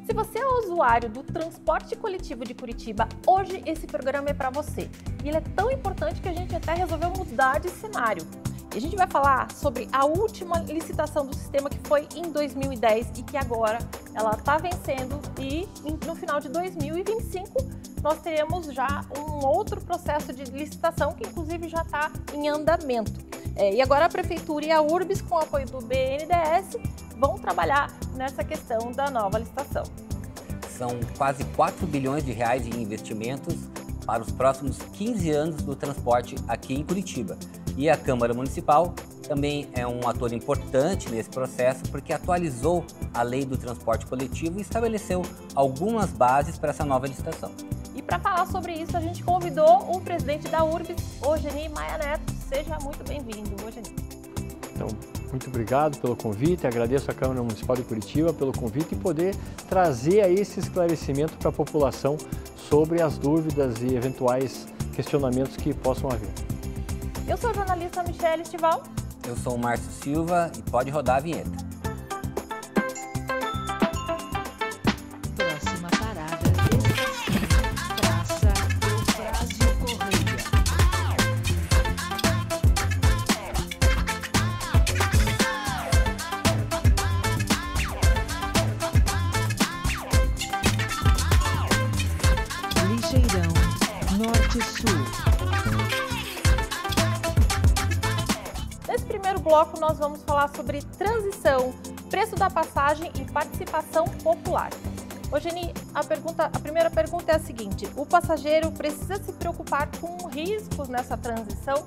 Se você é usuário do transporte coletivo de Curitiba, hoje esse programa é para você. E ele é tão importante que a gente até resolveu mudar de cenário. E a gente vai falar sobre a última licitação do sistema, que foi em 2010 e que agora ela está vencendo, e no final de 2025 nós teremos já um outro processo de licitação que inclusive já está em andamento. E agora a Prefeitura e a Urbis, com o apoio do BNDES, vão trabalhar nessa questão da nova licitação. São quase 4 bilhões de reais em investimentos para os próximos 15 anos do transporte aqui em Curitiba. E a Câmara Municipal também é um ator importante nesse processo, porque atualizou a lei do transporte coletivo e estabeleceu algumas bases para essa nova licitação. E para falar sobre isso, a gente convidou o presidente da Urbis, Ogeni Maia Neto. Seja muito bem-vindo, Ogeni. Então, muito obrigado pelo convite, agradeço à Câmara Municipal de Curitiba pelo convite e poder trazer aí esse esclarecimento para a população sobre as dúvidas e eventuais questionamentos que possam haver. Eu sou a jornalista Michele Estival. Eu sou o Márcio Silva e pode rodar a vinheta. Próxima parada, Praça Eufrásio Correia. Lixeirão, Norte-Sul. Nesse primeiro bloco, nós vamos falar sobre transição, preço da passagem e participação popular. Ogeni, a primeira pergunta é a seguinte: o passageiro precisa se preocupar com riscos nessa transição?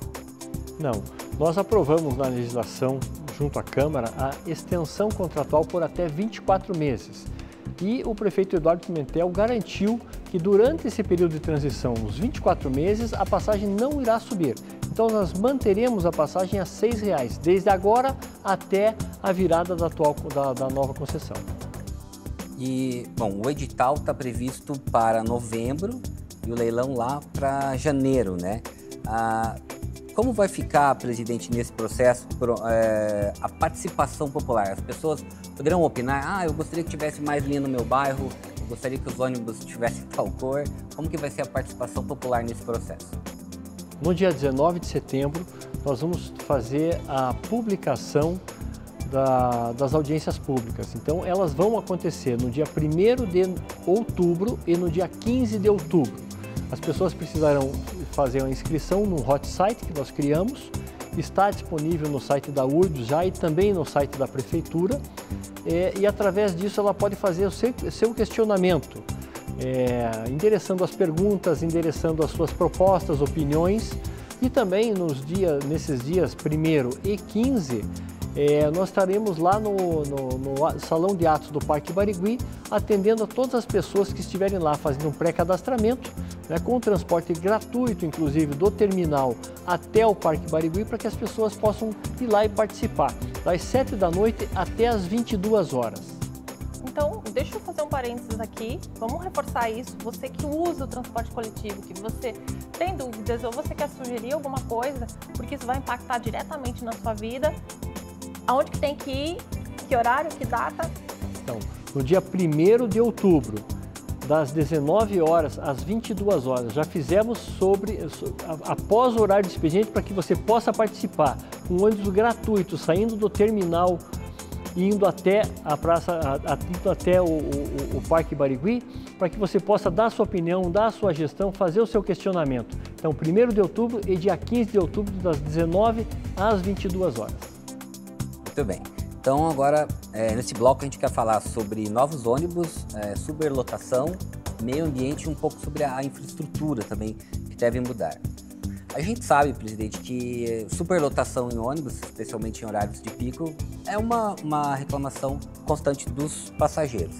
Não, nós aprovamos na legislação, junto à Câmara, a extensão contratual por até 24 meses. E o prefeito Eduardo Pimentel garantiu que durante esse período de transição, os 24 meses, a passagem não irá subir. Então nós manteremos a passagem a R$ 6,00, desde agora até a virada da nova concessão. E, bom, o edital está previsto para novembro e o leilão lá para janeiro, né? Como vai ficar, presidente, nesse processo, a participação popular? As pessoas poderão opinar, eu gostaria que tivesse mais linha no meu bairro, eu gostaria que os ônibus tivessem tal cor. Como que vai ser a participação popular nesse processo? No dia 19 de setembro, nós vamos fazer a publicação das audiências públicas. Então, elas vão acontecer no dia 1º de outubro e no dia 15 de outubro. As pessoas precisarão fazer a inscrição no hot site que nós criamos, está disponível no site da Urbis já e também no site da Prefeitura, e através disso ela pode fazer o seu questionamento, endereçando as perguntas, endereçando as suas propostas, opiniões, e também nesses dias 1º e 15, nós estaremos lá no Salão de Atos do Parque Barigui, atendendo a todas as pessoas que estiverem lá fazendo um pré-cadastramento, com o transporte gratuito, inclusive, do terminal até o Parque Barigui, para que as pessoas possam ir lá e participar, das 7 da noite até as 22 horas. Então, deixa eu fazer um parênteses aqui, vamos reforçar isso. Você que usa o transporte coletivo, que você tem dúvidas ou você quer sugerir alguma coisa, porque isso vai impactar diretamente na sua vida, aonde que tem que ir, que horário, que data? Então, no dia 1º de outubro, das 19 horas às 22 horas, já fizemos após o horário de expediente para que você possa participar. Um ônibus gratuito, saindo do terminal, indo até a praça, indo até o Parque Barigui, para que você possa dar a sua opinião, dar a sua gestão, fazer o seu questionamento. Então, 1º de outubro e dia 15 de outubro, das 19 às 22 horas. Muito bem. Então, agora, nesse bloco, a gente quer falar sobre novos ônibus, superlotação, meio ambiente e um pouco sobre a infraestrutura também, que deve mudar. A gente sabe, presidente, que superlotação em ônibus, especialmente em horários de pico, é uma reclamação constante dos passageiros.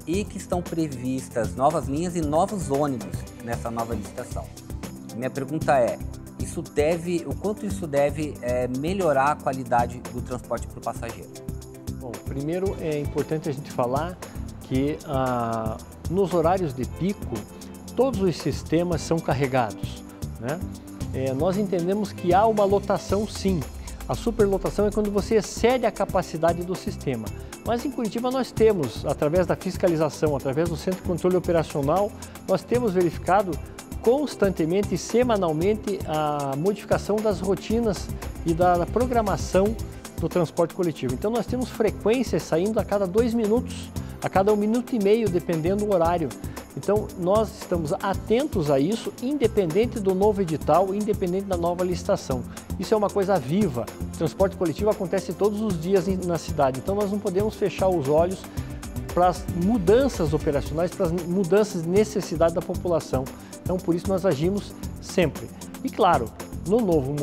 E que estão previstas novas linhas e novos ônibus nessa nova licitação. Minha pergunta é, o quanto isso deve melhorar a qualidade do transporte para o passageiro? Bom, primeiro é importante a gente falar que nos horários de pico, todos os sistemas são carregados, né? Nós entendemos que há uma lotação sim. A superlotação é quando você excede a capacidade do sistema. Mas em Curitiba nós temos, através da fiscalização, através do Centro de Controle Operacional, nós temos verificado constantemente e semanalmente a modificação das rotinas e da programação do transporte coletivo. Então nós temos frequências saindo a cada 2 minutos, a cada 1 minuto e meio, dependendo do horário. Então nós estamos atentos a isso, independente do novo edital, independente da nova licitação. Isso é uma coisa viva. O transporte coletivo acontece todos os dias na cidade, então nós não podemos fechar os olhos para as mudanças operacionais, para as mudanças de necessidade da população. Então por isso nós agimos sempre. E claro, no novo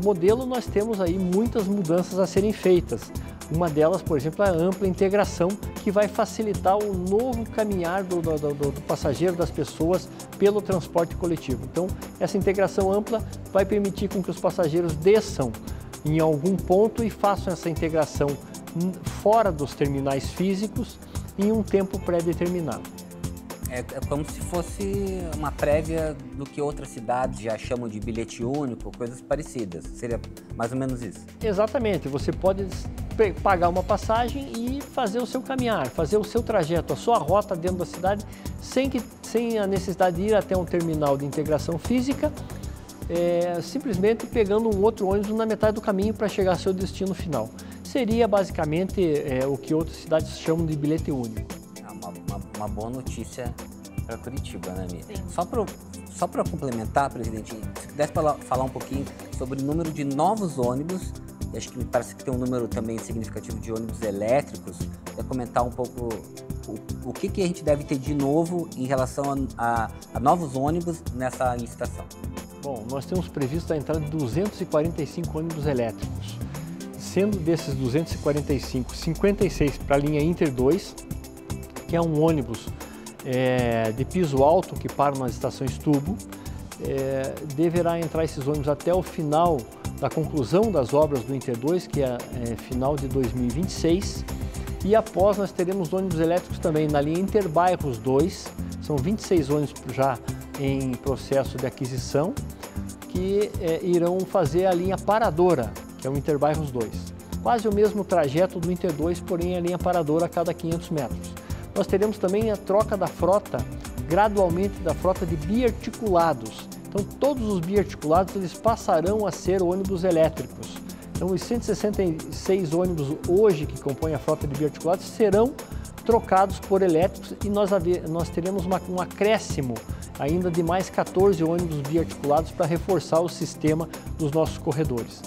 modelo nós temos aí muitas mudanças a serem feitas. Uma delas, por exemplo, é a ampla integração, que vai facilitar o novo caminhar do passageiro, das pessoas, pelo transporte coletivo. Então, essa integração ampla vai permitir com que os passageiros desçam em algum ponto e façam essa integração fora dos terminais físicos em um tempo pré-determinado. É como se fosse uma prévia do que outras cidades já chamam de bilhete único, coisas parecidas. Seria mais ou menos isso? Exatamente. Você pode pagar uma passagem e fazer o seu caminhar, fazer o seu trajeto, a sua rota dentro da cidade, sem a necessidade de ir até um terminal de integração física, simplesmente pegando um outro ônibus na metade do caminho para chegar ao seu destino final. Seria basicamente o que outras cidades chamam de bilhete único. Uma boa notícia para Curitiba, né, Mi? Só para complementar, presidente, se pudesse falar um pouquinho sobre o número de novos ônibus, acho que me parece que tem um número também significativo de ônibus elétricos, comentar um pouco o que a gente deve ter de novo em relação a novos ônibus nessa licitação. Bom, nós temos previsto a entrada de 245 ônibus elétricos, sendo desses 245, 56 para a linha Inter 2, que é um ônibus de piso alto que para nas estações tubo. Deverá entrar esses ônibus até o final da conclusão das obras do Inter 2, que é final de 2026. E após nós teremos ônibus elétricos também na linha Interbairros 2, são 26 ônibus já em processo de aquisição, que irão fazer a linha paradora, que é o Interbairros 2. Quase o mesmo trajeto do Inter 2, porém a linha paradora a cada 500 metros. Nós teremos também a troca da frota, gradualmente da frota de biarticulados. Então todos os biarticulados eles passarão a ser ônibus elétricos. Então os 166 ônibus hoje que compõem a frota de biarticulados serão trocados por elétricos e nós teremos um acréscimo ainda de mais 14 ônibus biarticulados para reforçar o sistema dos nossos corredores.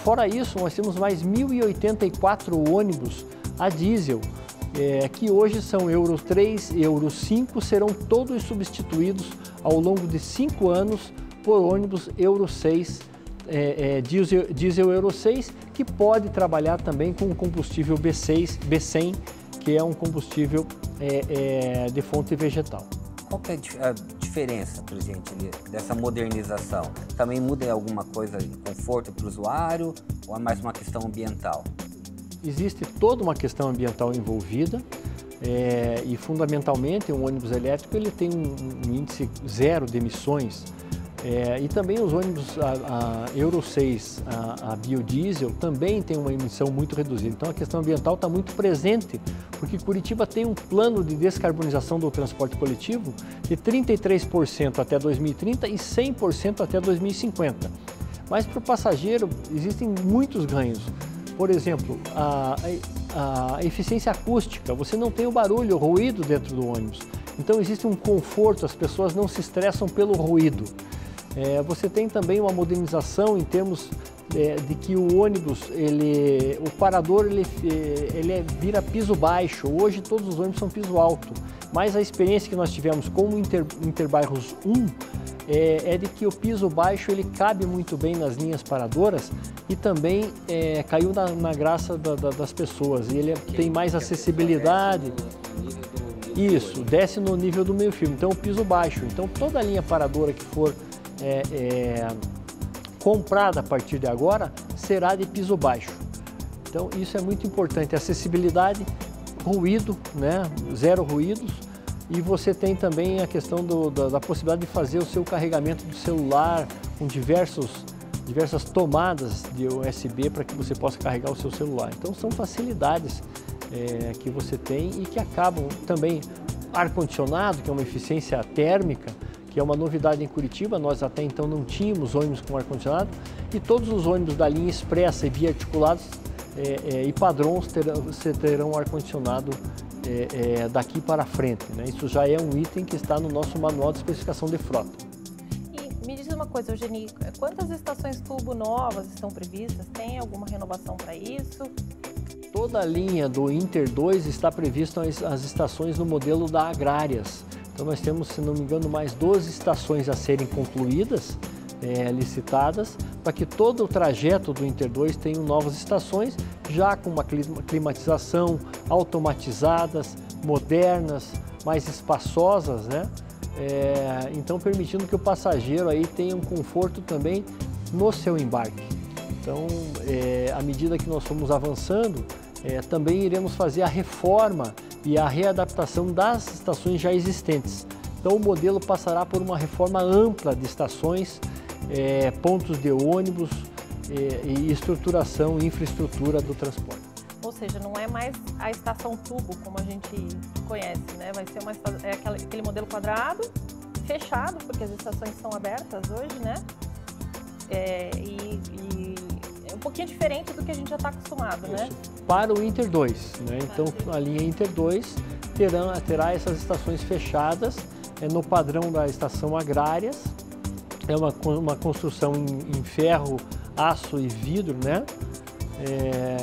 Fora isso, nós temos mais 1.084 ônibus a diesel, que hoje são Euro 3 e Euro 5, serão todos substituídos ao longo de 5 anos por ônibus Euro 6, diesel Euro 6, que pode trabalhar também com combustível B100, que é um combustível de fonte vegetal. Qual que é a diferença, presidente, dessa modernização? Também muda alguma coisa de conforto para o usuário ou é mais uma questão ambiental? Existe toda uma questão ambiental envolvida e fundamentalmente um ônibus elétrico ele tem um índice zero de emissões e também os ônibus a Euro 6, a biodiesel também tem uma emissão muito reduzida. Então a questão ambiental está muito presente porque Curitiba tem um plano de descarbonização do transporte coletivo de 33% até 2030 e 100% até 2050. Mas para o passageiro existem muitos ganhos. Por exemplo, a eficiência acústica, você não tem o barulho, o ruído dentro do ônibus. Então existe um conforto, as pessoas não se estressam pelo ruído. Você tem também uma modernização em termos de que o ônibus, o parador, ele vira piso baixo. Hoje todos os ônibus são piso alto, mas a experiência que nós tivemos com o Interbairros 1 é de que o piso baixo ele cabe muito bem nas linhas paradoras e também caiu na graça das pessoas. E ele tem mais acessibilidade. Isso, desce no nível do meio-fio. Então o piso baixo. Então toda a linha paradora que for comprada a partir de agora será de piso baixo. Então isso é muito importante. Acessibilidade, ruído, né? Zero ruídos. E você tem também a questão da possibilidade de fazer o seu carregamento do celular com diversos diversas tomadas de USB para que você possa carregar o seu celular. Então são facilidades que você tem e que acabam também ar-condicionado, que é uma eficiência térmica, que é uma novidade em Curitiba. Nós até então não tínhamos ônibus com ar-condicionado, e todos os ônibus da linha expressa e biarticulados e padrões terão ar-condicionado daqui para frente, né? Isso já é um item que está no nosso manual de especificação de frota. E me diz uma coisa, Eugeni, quantas estações turbo novas estão previstas? Tem alguma renovação para isso? Toda a linha do Inter 2 está prevista as estações no modelo da Agrárias. Então nós temos, se não me engano, mais 12 estações a serem concluídas, licitadas, para que todo o trajeto do Inter 2 tenha novas estações, já com uma climatização, automatizadas, modernas, mais espaçosas, né? Então permitindo que o passageiro aí tenha um conforto também no seu embarque. Então, à medida que nós formos avançando, também iremos fazer a reforma e a readaptação das estações já existentes. Então o modelo passará por uma reforma ampla de estações, pontos de ônibus e estruturação e infraestrutura do transporte. Ou seja, não é mais a estação tubo como a gente conhece, né? Vai ser aquele modelo quadrado, fechado, porque as estações são abertas hoje, né? E é um pouquinho diferente do que a gente já está acostumado, né? Para o Inter 2, né? Então a linha Inter 2 terá essas estações fechadas no padrão da estação Agrárias. É uma construção em ferro, aço e vidro, né?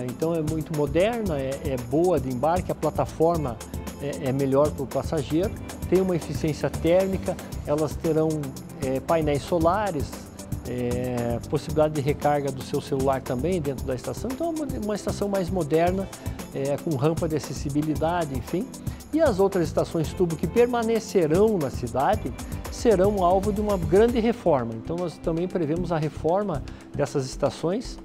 Então é muito moderna, é boa de embarque, a plataforma é melhor para o passageiro, tem uma eficiência térmica, elas terão painéis solares, possibilidade de recarga do seu celular também dentro da estação. Então é uma estação mais moderna, com rampa de acessibilidade, enfim. E as outras estações tubo que permanecerão na cidade serão alvo de uma grande reforma. Então nós também prevemos a reforma dessas estações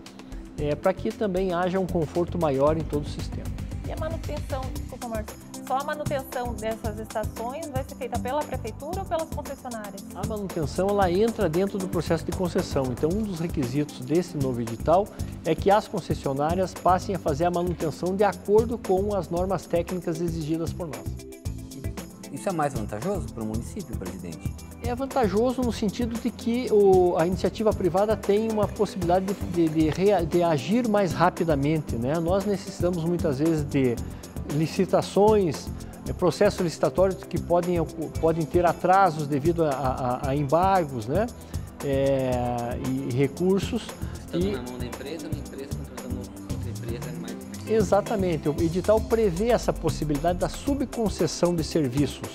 para que também haja um conforto maior em todo o sistema. E a manutenção, desculpa, Márcio, só a manutenção dessas estações vai ser feita pela prefeitura ou pelas concessionárias? A manutenção ela entra dentro do processo de concessão. Então um dos requisitos desse novo edital é que as concessionárias passem a fazer a manutenção de acordo com as normas técnicas exigidas por nós. Isso é mais vantajoso para o município, presidente? É vantajoso no sentido de que a iniciativa privada tem uma possibilidade de agir mais rapidamente, né? Nós necessitamos muitas vezes de licitações, processos licitatórios que podem ter atrasos devido a embargos, né? E recursos. Estando na mão da empresa, uma empresa contratando outra empresa é mais... Exatamente, o edital prevê essa possibilidade da subconcessão de serviços.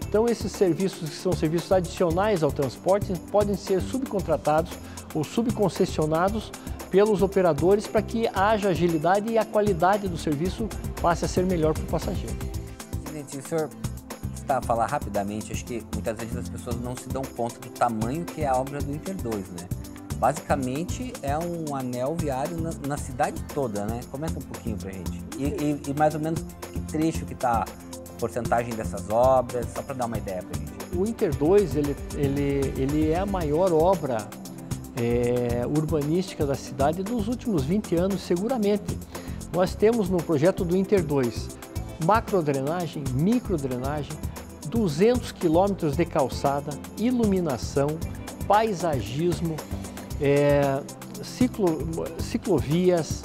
Então esses serviços que são serviços adicionais ao transporte podem ser subcontratados ou subconcessionados pelos operadores para que haja agilidade e a qualidade do serviço passe a ser melhor para o passageiro. Presidente, o senhor está a falar rapidamente, acho que muitas vezes as pessoas não se dão conta do tamanho que é a obra do Inter 2, né? Basicamente é um anel viário na cidade toda, né? Comenta um pouquinho pra gente. E mais ou menos que trecho que está a porcentagem dessas obras, só para dar uma ideia pra gente. O Inter 2, ele é a maior obra urbanística da cidade dos últimos 20 anos, seguramente. Nós temos no projeto do Inter 2 macrodrenagem, microdrenagem, 200 quilômetros de calçada, iluminação, paisagismo, ciclovias.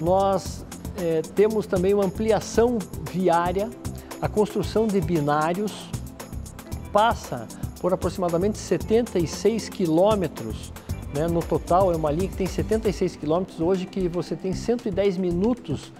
Nós temos também uma ampliação viária, a construção de binários, passa por aproximadamente 76 quilômetros, né? No total é uma linha que tem 76 quilômetros, hoje que você tem 110 minutos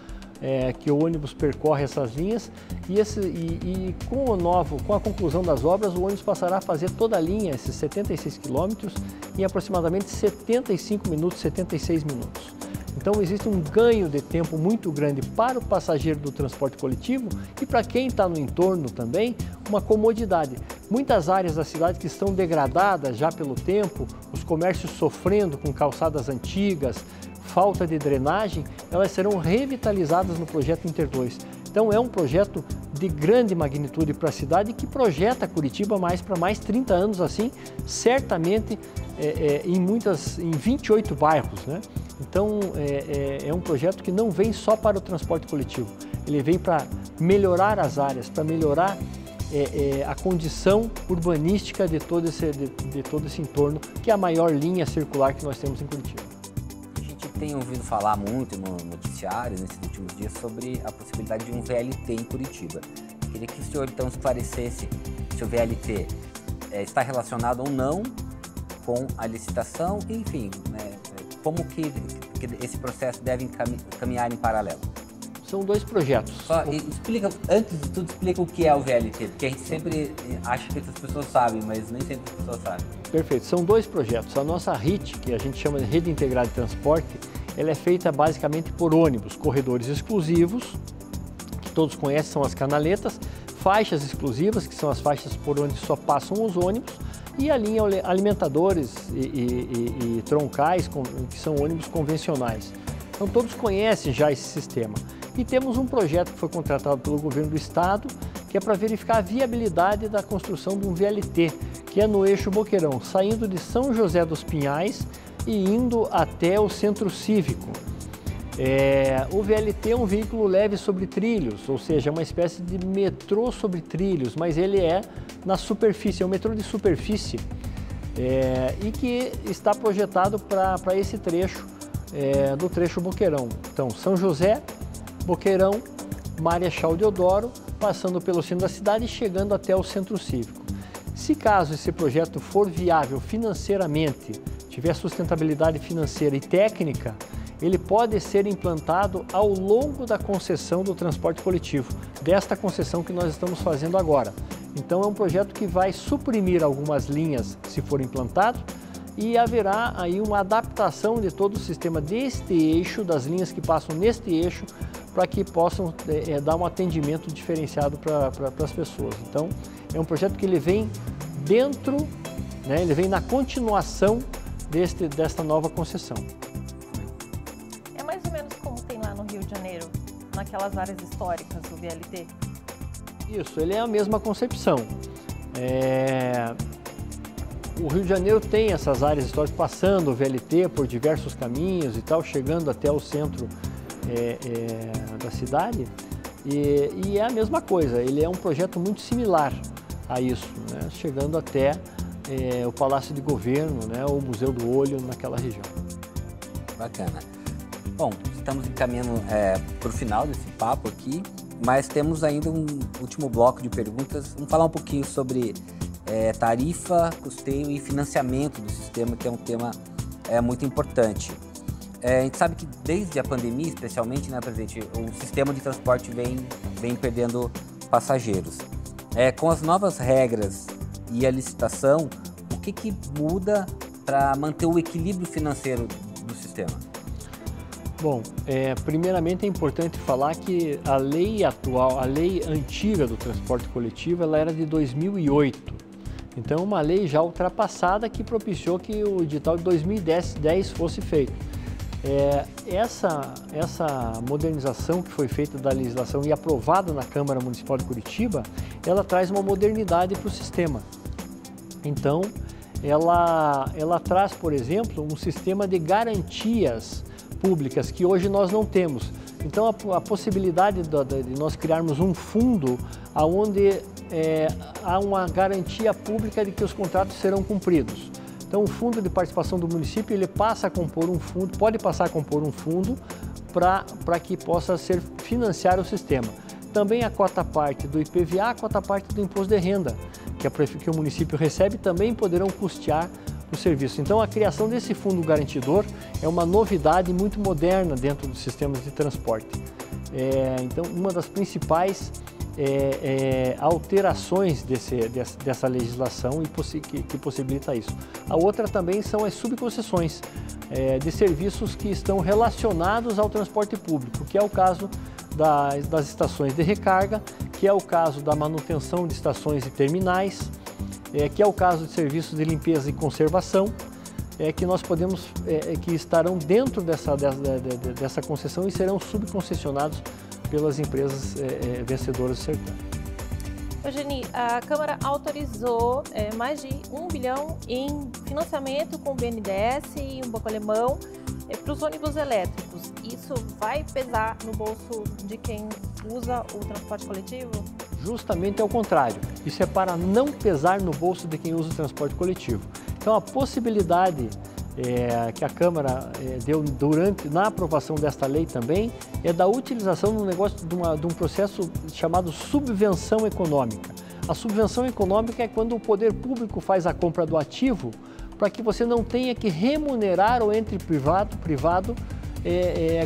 que o ônibus percorre essas linhas e com a conclusão das obras, o ônibus passará a fazer toda a linha, esses 76 quilômetros, em aproximadamente 75 minutos, 76 minutos. Então existe um ganho de tempo muito grande para o passageiro do transporte coletivo e para quem está no entorno também, uma comodidade. Muitas áreas da cidade que estão degradadas já pelo tempo, os comércios sofrendo com calçadas antigas, falta de drenagem, elas serão revitalizadas no projeto Inter 2. Então Então é um projeto de grande magnitude para a cidade que projeta Curitiba para mais 30 anos assim, certamente em 28 bairros, né? Então é um projeto que não vem só para o transporte coletivo, ele vem para melhorar as áreas, para melhorar a condição urbanística de todo esse entorno, que é a maior linha circular que nós temos em Curitiba. A gente tem ouvido falar muito no noticiário nesses últimos dias sobre a possibilidade de um VLT em Curitiba. Queria que o senhor então esclarecesse se o VLT está relacionado ou não com a licitação, enfim, né, como que esse processo deve caminhar em paralelo. São dois projetos. Explica, antes de tudo, explica o que é o VLT, porque a gente sempre acha que as pessoas sabem, mas nem sempre as pessoas sabem. Perfeito, são dois projetos. A nossa RIT, que a gente chama de Rede Integrada de Transporte, ela é feita basicamente por ônibus, corredores exclusivos, que todos conhecem, são as canaletas, faixas exclusivas, que são as faixas por onde só passam os ônibus, e a linha alimentadores e troncais, que são ônibus convencionais. Então todos conhecem já esse sistema. E temos um projeto que foi contratado pelo governo do estado, que é para verificar a viabilidade da construção de um VLT, que é no eixo Boqueirão, saindo de São José dos Pinhais e indo até o Centro Cívico. O VLT é um veículo leve sobre trilhos, ou seja, é uma espécie de metrô sobre trilhos, mas ele é na superfície, é um metrô de superfície, e que está projetado para esse trecho, do trecho Boqueirão. Então, São José, Boqueirão, Marechal Deodoro, passando pelo centro da cidade e chegando até o Centro Cívico. Se caso esse projeto for viável financeiramente, tiver sustentabilidade financeira e técnica, ele pode ser implantado ao longo da concessão do transporte coletivo, desta concessão que nós estamos fazendo agora. Então é um projeto que vai suprimir algumas linhas se for implantado e haverá aí uma adaptação de todo o sistema deste eixo, das linhas que passam neste eixo, para que possam dar um atendimento diferenciado para as pessoas. Então é um projeto que ele vem dentro, né, ele vem na continuação desta nova concessão. É mais ou menos como tem lá no Rio de Janeiro, naquelas áreas históricas do VLT? Isso, ele é a mesma concepção. O Rio de Janeiro tem essas áreas históricas passando o VLT por diversos caminhos e tal, chegando até o centro da cidade, e é a mesma coisa, ele é um projeto muito similar a isso, né? Chegando até o Palácio de Governo, né? O Museu do Olho, naquela região. Bacana. Bom, estamos encaminhando para o final desse papo aqui, mas temos ainda um último bloco de perguntas. Vamos falar um pouquinho sobre tarifa, custeio e financiamento do sistema, que é um tema muito importante. A gente sabe que desde a pandemia, especialmente, né, presidente, o sistema de transporte vem perdendo passageiros. Com as novas regras e a licitação, o que muda para manter o equilíbrio financeiro do sistema? Bom, primeiramente é importante falar que a lei atual, a lei antiga do transporte coletivo, ela era de 2008. Então, uma lei já ultrapassada que propiciou que o edital de 2010 fosse feito. Essa modernização que foi feita da legislação e aprovada na Câmara Municipal de Curitiba, ela traz uma modernidade para o sistema. Então, ela traz, por exemplo, um sistema de garantias públicas que hoje nós não temos. Então, a possibilidade de nós criarmos um fundo onde há uma garantia pública de que os contratos serão cumpridos. Então, o fundo de participação do município, ele passa a compor um fundo, pode passar a compor um fundo para que possa financiar o sistema. Também a cota parte do IPVA, a cota parte do imposto de renda, que o município recebe, também poderão custear o serviço. Então, a criação desse fundo garantidor é uma novidade muito moderna dentro dos sistemas de transporte. Então, uma das principais alterações dessa legislação que possibilita isso. A outra também são as subconcessões de serviços que estão relacionados ao transporte público, que é o caso das estações de recarga, que é o caso da manutenção de estações e terminais, que é o caso de serviços de limpeza e conservação, que nós podemos, que estarão dentro dessa concessão e serão subconcessionados pelas empresas vencedoras do certame. Eugênie, a Câmara autorizou mais de 1 bilhão em financiamento com o BNDES e um banco alemão para os ônibus elétricos. Isso vai pesar no bolso de quem usa o transporte coletivo? Justamente ao contrário. Isso é para não pesar no bolso de quem usa o transporte coletivo. Então, a possibilidade que a Câmara deu na aprovação desta lei também é da utilização de um processo chamado subvenção econômica. A subvenção econômica é quando o poder público faz a compra do ativo para que você não tenha que remunerar o ente privado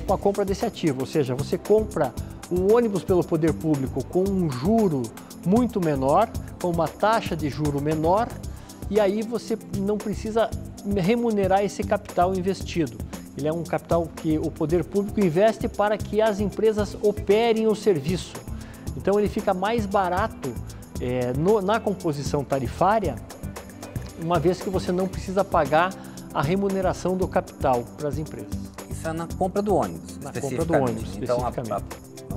com a compra desse ativo. Ou seja, você compra o ônibus pelo poder público com um juro muito menor, com uma taxa de juro menor, e aí você não precisa remunerar esse capital investido. Ele é um capital que o poder público investe para que as empresas operem o serviço. Então ele fica mais barato na composição tarifária, uma vez que você não precisa pagar a remuneração do capital para as empresas. Isso é na compra do ônibus, na compra do ônibus, então, especificamente.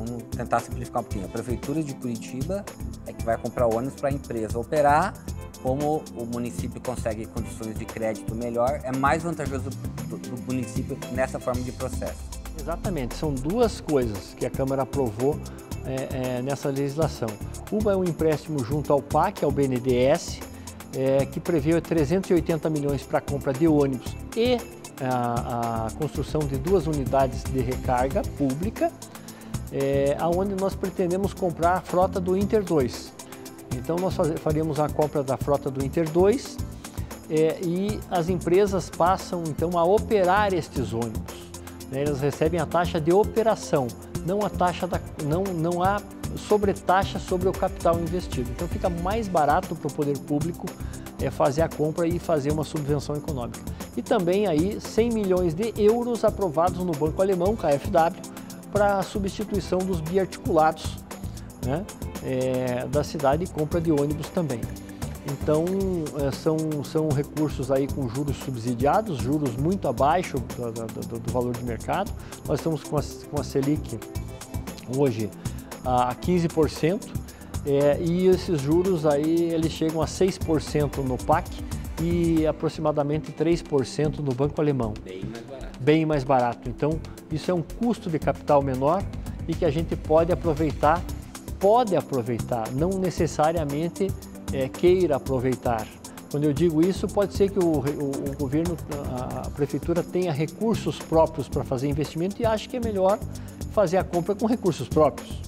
vamos tentar simplificar um pouquinho. A Prefeitura de Curitiba é que vai comprar o ônibus para a empresa operar. Como o município consegue condições de crédito melhor, é mais vantajoso do município nessa forma de processo. Exatamente, são duas coisas que a Câmara aprovou nessa legislação. Uma é um empréstimo junto ao PAC, ao BNDES, que prevê 380 milhões para a compra de ônibus e a construção de 2 unidades de recarga pública, onde nós pretendemos comprar a frota do Inter 2. Então, nós faríamos a compra da frota do Inter 2 e as empresas passam, então, a operar estes ônibus. Elas recebem a taxa de operação, não há sobretaxa sobre o capital investido. Então, fica mais barato para o poder público fazer a compra e fazer uma subvenção econômica. E também aí 100 milhões de euros aprovados no Banco Alemão, KfW, para a substituição dos biarticulados, né? Da cidade e compra de ônibus também. Então, são recursos aí com juros subsidiados, juros muito abaixo do valor de mercado. Nós estamos com a Selic hoje a 15%, e esses juros aí eles chegam a 6% no PAC e aproximadamente 3% no Banco Alemão. Bem mais barato. Então, isso é um custo de capital menor e que a gente pode aproveitar, não necessariamente queira aproveitar. Quando eu digo isso, pode ser que o governo, a prefeitura tenha recursos próprios para fazer investimento e ache que é melhor fazer a compra com recursos próprios,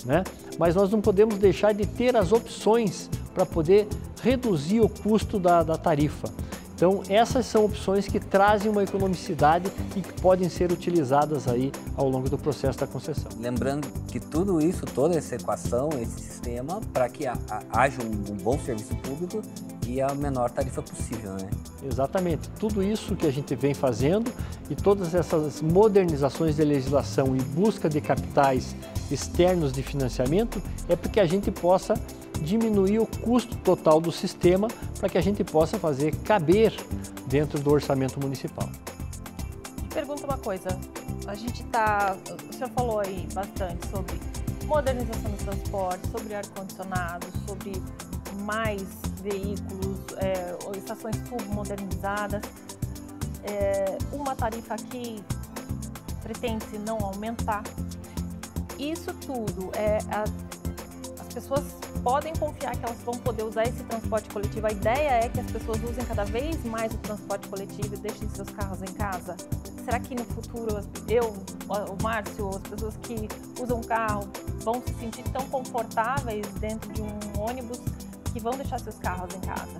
né? Mas nós não podemos deixar de ter as opções para poder reduzir o custo da tarifa. Então, essas são opções que trazem uma economicidade e que podem ser utilizadas aí ao longo do processo da concessão. Lembrando que tudo isso, toda essa equação, esse sistema, para que haja um bom serviço público e a menor tarifa possível, né? Exatamente. Tudo isso que a gente vem fazendo e todas essas modernizações de legislação e busca de capitais externos de financiamento é para que a gente possa diminuir o custo total do sistema para que a gente possa fazer caber dentro do orçamento municipal. Pergunta uma coisa, o senhor falou aí bastante sobre modernização do transporte, sobre ar-condicionado, sobre mais veículos, estações submodernizadas. Uma tarifa aqui pretende não aumentar. Isso tudo, as pessoas podem confiar que elas vão poder usar esse transporte coletivo. A ideia é que as pessoas usem cada vez mais o transporte coletivo e deixem seus carros em casa. Será que no futuro o Márcio, as pessoas que usam carro vão se sentir tão confortáveis dentro de um ônibus que vão deixar seus carros em casa?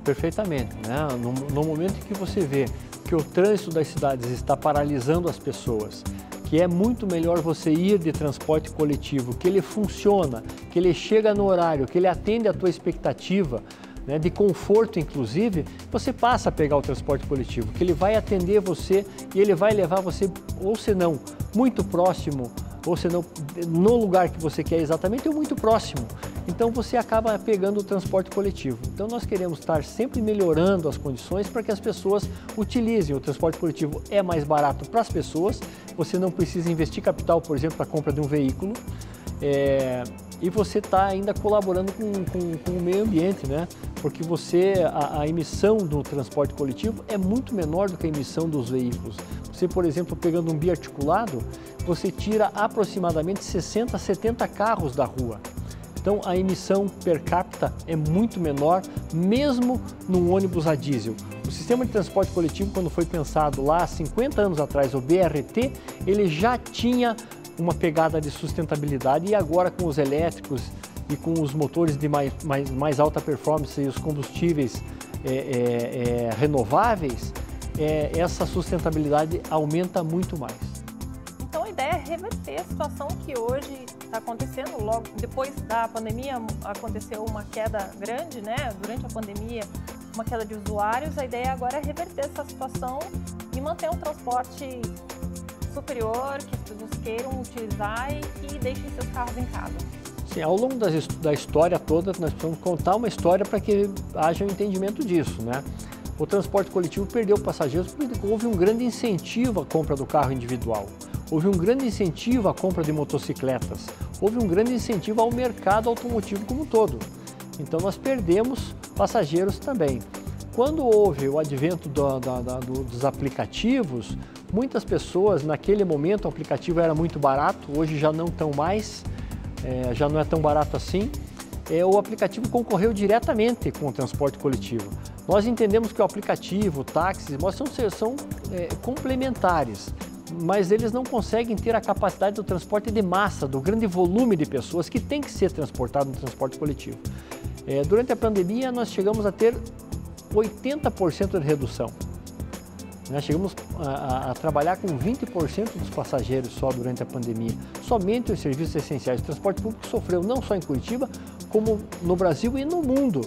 Perfeitamente, né? No momento em que você vê que o trânsito das cidades está paralisando as pessoas, que é muito melhor você ir de transporte coletivo, que ele funciona, que ele chega no horário, que ele atende a tua expectativa, né, de conforto inclusive, você passa a pegar o transporte coletivo, que ele vai atender você e ele vai levar você, ou se não, muito próximo, ou se não, no lugar que você quer exatamente, ou muito próximo. Então você acaba pegando o transporte coletivo. Então nós queremos estar sempre melhorando as condições para que as pessoas utilizem. O transporte coletivo é mais barato para as pessoas, você não precisa investir capital, por exemplo, para a compra de um veículo. E você está ainda colaborando com o meio ambiente, né? Porque a emissão do transporte coletivo é muito menor do que a emissão dos veículos. Você, por exemplo, pegando um biarticulado, você tira aproximadamente 60 a 70 carros da rua. Então a emissão per capita é muito menor, mesmo num ônibus a diesel. O sistema de transporte coletivo, quando foi pensado lá há 50 anos atrás, o BRT, ele já tinha uma pegada de sustentabilidade, e agora com os elétricos e com os motores de mais alta performance e os combustíveis renováveis, essa sustentabilidade aumenta muito mais. Então a ideia é reverter a situação que hoje está acontecendo. Logo depois da pandemia aconteceu uma queda grande, né? Durante a pandemia, uma queda de usuários. A ideia agora é reverter essa situação e manter um transporte superior, que as pessoas queiram utilizar e que deixem seus carros em casa. Sim, ao longo da história toda, nós precisamos contar uma história para que haja um entendimento disso, né? O transporte coletivo perdeu passageiros porque houve um grande incentivo à compra do carro individual, houve um grande incentivo à compra de motocicletas, houve um grande incentivo ao mercado automotivo como um todo. Então nós perdemos passageiros também. Quando houve o advento dos aplicativos, muitas pessoas, naquele momento o aplicativo era muito barato, hoje já não tão mais, já não é tão barato assim. O aplicativo concorreu diretamente com o transporte coletivo. Nós entendemos que o aplicativo, o táxi, são complementares, mas eles não conseguem ter a capacidade do transporte de massa, do grande volume de pessoas que tem que ser transportado no transporte coletivo. Durante a pandemia, nós chegamos a ter 80% de redução. Nós chegamos a trabalhar com 20% dos passageiros só durante a pandemia. Somente os serviços essenciais. O transporte público sofreu não só em Curitiba, como no Brasil e no mundo.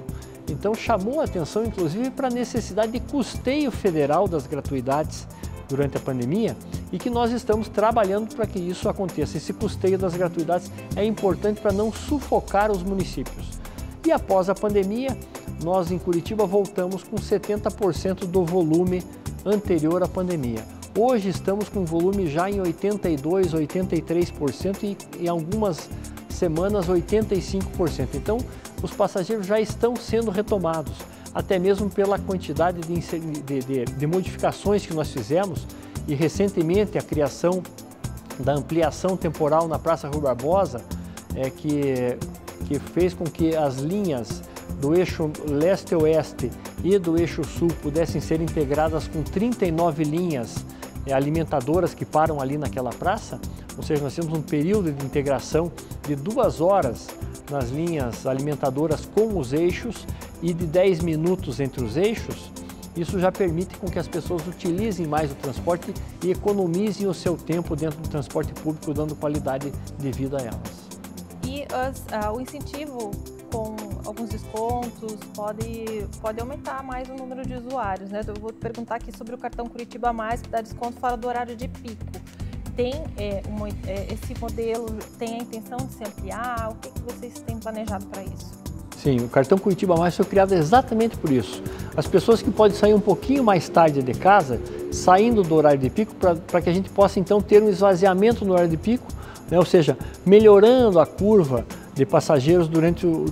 Então chamou a atenção, inclusive, para a necessidade de custeio federal das gratuidades durante a pandemia, e que nós estamos trabalhando para que isso aconteça. Esse custeio das gratuidades é importante para não sufocar os municípios. E após a pandemia, nós em Curitiba voltamos com 70% do volume anterior à pandemia. Hoje estamos com volume já em 82%, 83% e em algumas semanas 85%. Então, os passageiros já estão sendo retomados, até mesmo pela quantidade de modificações que nós fizemos, e recentemente a criação da ampliação temporal na Praça Rui Barbosa, que fez com que as linhas do eixo leste-oeste e do eixo sul pudessem ser integradas com 39 linhas alimentadoras que param ali naquela praça. Ou seja, nós temos um período de integração de 2 horas nas linhas alimentadoras com os eixos e de 10 minutos entre os eixos. Isso já permite com que as pessoas utilizem mais o transporte e economizem o seu tempo dentro do transporte público, dando qualidade de vida a elas. E o incentivo com alguns descontos pode aumentar mais o número de usuários, né? Eu vou te perguntar aqui sobre o cartão Curitiba Mais, que dá desconto fora do horário de pico. Tem esse modelo, tem a intenção de se ampliar? O que vocês têm planejado para isso? Sim, o cartão Curitiba Mais foi criado exatamente por isso. As pessoas que podem sair um pouquinho mais tarde de casa, saindo do horário de pico, para que a gente possa então ter um esvaziamento no horário de pico, né? Ou seja, melhorando a curva de passageiros durante o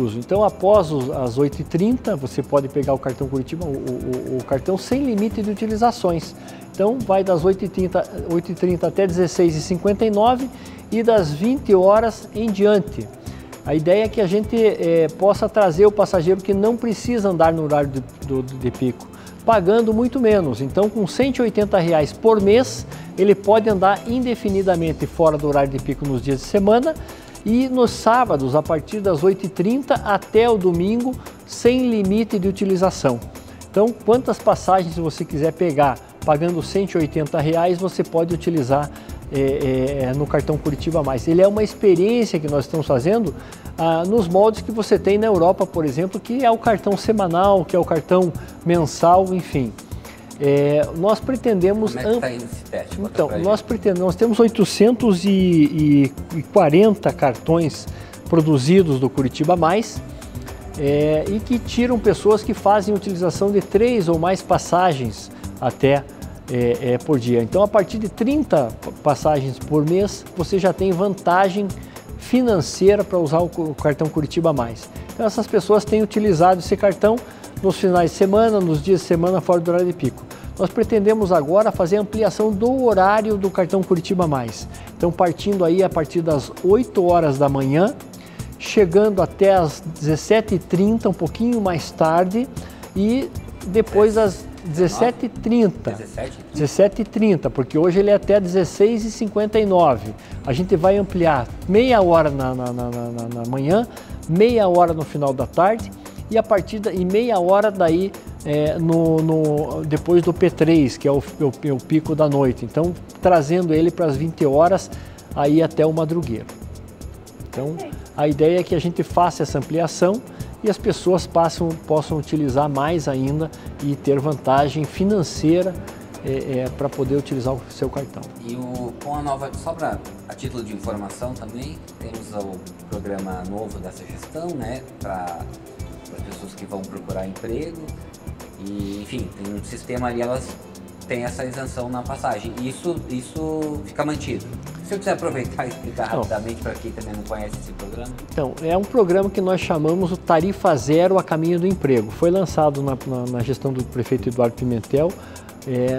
uso. Então, após as 8h30, você pode pegar o cartão Curitiba, o cartão sem limite de utilizações. Então, vai das 8h30 até 16h59 e das 20 horas em diante. A ideia é que a gente possa trazer o passageiro que não precisa andar no horário de pico, pagando muito menos. Então, com R$ 180 por mês, ele pode andar indefinidamente fora do horário de pico nos dias de semana, e nos sábados, a partir das 8h30 até o domingo, sem limite de utilização. Então, quantas passagens você quiser pegar pagando R$ 180, você pode utilizar no cartão Curitiba Mais. Ele é uma experiência que nós estamos fazendo nos moldes que você tem na Europa, por exemplo, que é o cartão semanal, que é o cartão mensal, enfim. Nós pretendemos... Como é que está indo esse teste? Então, nós temos 840 cartões produzidos do Curitiba Mais, e que tiram pessoas que fazem utilização de 3 ou mais passagens até por dia. Então, a partir de 30 passagens por mês, você já tem vantagem financeira para usar o cartão Curitiba Mais. Então, essas pessoas têm utilizado esse cartão nos finais de semana, nos dias de semana fora do horário de pico. Nós pretendemos agora fazer a ampliação do horário do cartão Curitiba Mais. Então, partindo aí a partir das 8 horas da manhã, chegando até as 17h30, um pouquinho mais tarde, e depois às 17h30. 17h30, porque hoje ele é até 16h59. A gente vai ampliar meia hora na manhã, meia hora no final da tarde, e a partir e meia hora daí depois do P3, que é o pico da noite. Então, trazendo ele para as 20 horas, aí até o madrugueiro. Então, a ideia é que a gente faça essa ampliação e as pessoas possam utilizar mais ainda e ter vantagem financeira para poder utilizar o seu cartão. E com a nova, só a título de informação também, temos o programa novo dessa gestão, né, para as pessoas que vão procurar emprego. E, enfim, tem um sistema ali, elas têm essa isenção na passagem. E isso fica mantido. Se eu quiser aproveitar e explicar rapidamente para quem também não conhece esse programa. Então, é um programa que nós chamamos o Tarifa Zero a Caminho do Emprego. Foi lançado na gestão do prefeito Eduardo Pimentel,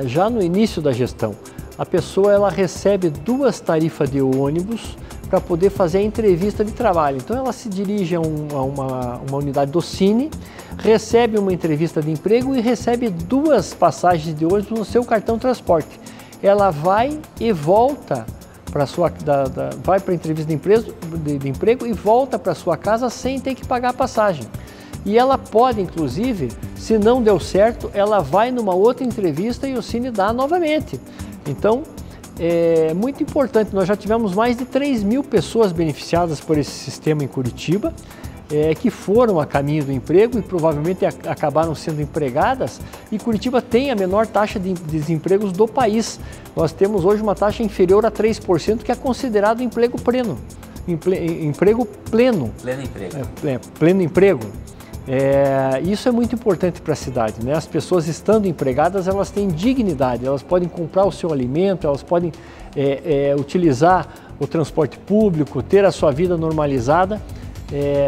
já no início da gestão. A pessoa ela recebe 2 tarifas de ônibus para poder fazer a entrevista de trabalho. Então, ela se dirige a uma unidade do Cine, recebe uma entrevista de emprego e recebe 2 passagens de ônibus no seu cartão transporte. Ela vai e volta vai para a entrevista de emprego e volta para sua casa sem ter que pagar a passagem. E ela pode, inclusive, se não deu certo, ela vai numa outra entrevista e o Cine dá novamente. Então, é muito importante, nós já tivemos mais de 3.000 pessoas beneficiadas por esse sistema em Curitiba, que foram a caminho do emprego e provavelmente acabaram sendo empregadas, e Curitiba tem a menor taxa de desempregos do país. Nós temos hoje uma taxa inferior a 3%, que é considerado emprego pleno. Emprego pleno. Pleno emprego. Pleno emprego. Isso é muito importante para a cidade, né? As pessoas estando empregadas, elas têm dignidade, elas podem comprar o seu alimento, elas podem utilizar o transporte público, ter a sua vida normalizada.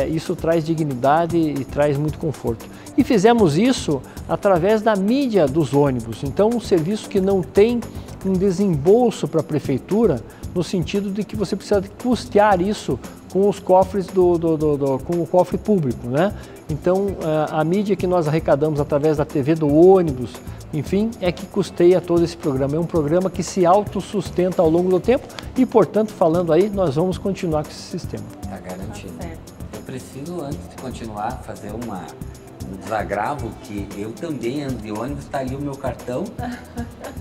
Isso traz dignidade e traz muito conforto. E fizemos isso através da mídia dos ônibus. Então, um serviço que não tem um desembolso para a prefeitura, no sentido de que você precisa custear isso com os cofres com o cofre público, né? Então, a mídia que nós arrecadamos através da TV do ônibus, enfim, é que custeia todo esse programa. É um programa que se autossustenta ao longo do tempo e, portanto, falando aí, nós vamos continuar com esse sistema. Está garantido. Eu preciso, antes de continuar, fazer um desagravo, que eu também ando de ônibus, está ali o meu cartão,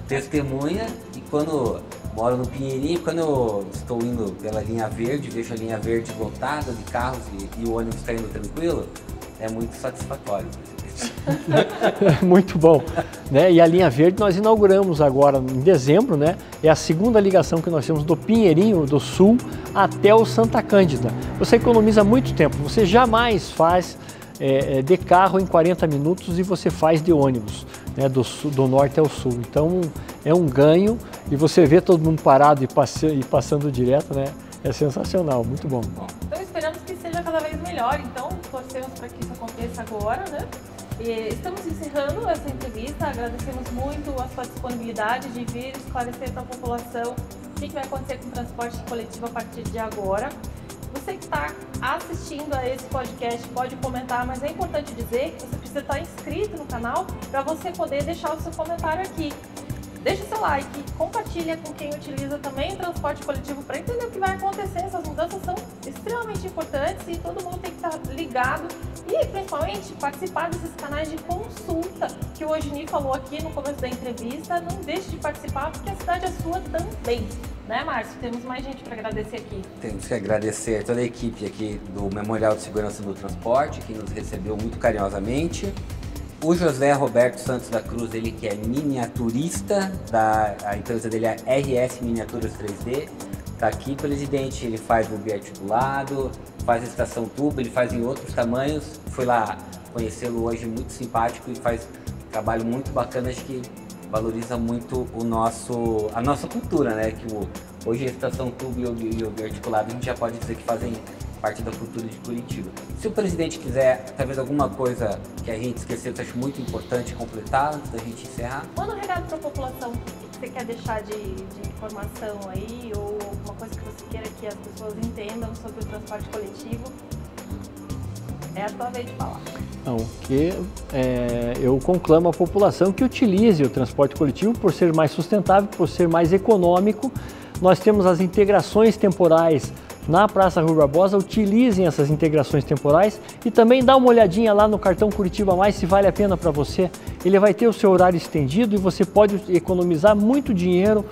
testemunha, e quando moro no Pinheirinho, quando eu estou indo pela linha verde, vejo a linha verde lotada de carros e o ônibus está indo tranquilo, é muito satisfatório. Muito bom, né? E a linha verde nós inauguramos agora em dezembro, né? É a segunda ligação que nós temos do Pinheirinho do Sul até o Santa Cândida. Você economiza muito tempo, você jamais faz de carro em 40 minutos e você faz de ônibus, né? Do norte ao sul. Então é um ganho, e você vê todo mundo parado e passando direto, né? É sensacional, muito bom. Então esperamos que seja cada vez melhor, então torcemos para que isso aconteça agora, né? E estamos encerrando essa entrevista, agradecemos muito a sua disponibilidade de vir esclarecer para a população o que vai acontecer com o transporte coletivo a partir de agora. Você que está assistindo a esse podcast pode comentar, mas é importante dizer que você precisa estar inscrito no canal para você poder deixar o seu comentário aqui. Deixa o seu like, compartilha com quem utiliza também o transporte coletivo para entender o que vai acontecer. Essas mudanças são extremamente importantes e todo mundo tem que estar ligado e, principalmente, participar desses canais de consulta que o Ogini falou aqui no começo da entrevista. Não deixe de participar, porque a cidade é sua também. Né, Márcio? Temos mais gente para agradecer aqui. Temos que agradecer toda a equipe aqui do Memorial de Segurança do Transporte, que nos recebeu muito carinhosamente. O José Roberto Santos da Cruz, ele que é miniaturista, a empresa dele é RS Miniaturas 3D. Tá aqui, presidente, ele faz o biarticulado, faz a estação tubo, ele faz em outros tamanhos. Fui lá conhecê-lo hoje, muito simpático, e faz um trabalho muito bacana, acho que valoriza muito a nossa cultura, né? Que hoje a estação tubo e o biarticulado a gente já pode dizer que fazem parte da cultura de Curitiba. Se o presidente quiser, talvez alguma coisa que a gente esqueceu, que eu acho muito importante completar antes da gente encerrar. Manda um recado para a população. O que você quer deixar de informação aí, ou alguma coisa que você queira que as pessoas entendam sobre o transporte coletivo? É a tua vez de falar. Não, eu conclamo a população que utilize o transporte coletivo por ser mais sustentável, por ser mais econômico. Nós temos as integrações temporais na Praça Rui Barbosa, utilizem essas integrações temporais e também dá uma olhadinha lá no cartão Curitiba Mais, se vale a pena para você. Ele vai ter o seu horário estendido e você pode economizar muito dinheiro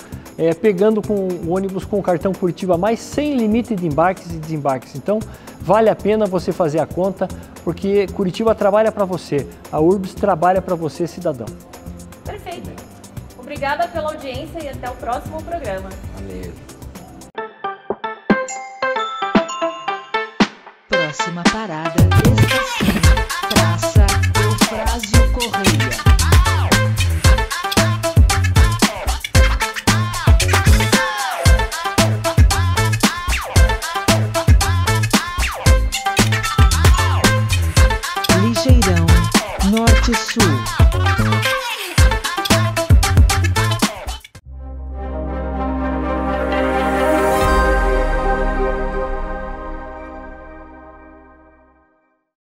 pegando com o ônibus com o cartão Curitiba Mais, sem limite de embarques e desembarques. Então, vale a pena você fazer a conta, porque Curitiba trabalha para você, a Urbs trabalha para você, cidadão. Perfeito. Obrigada pela audiência e até o próximo programa. Valeu. Próxima parada, estação Praça Eufrásio Correia. Ligeirão, Norte-Sul.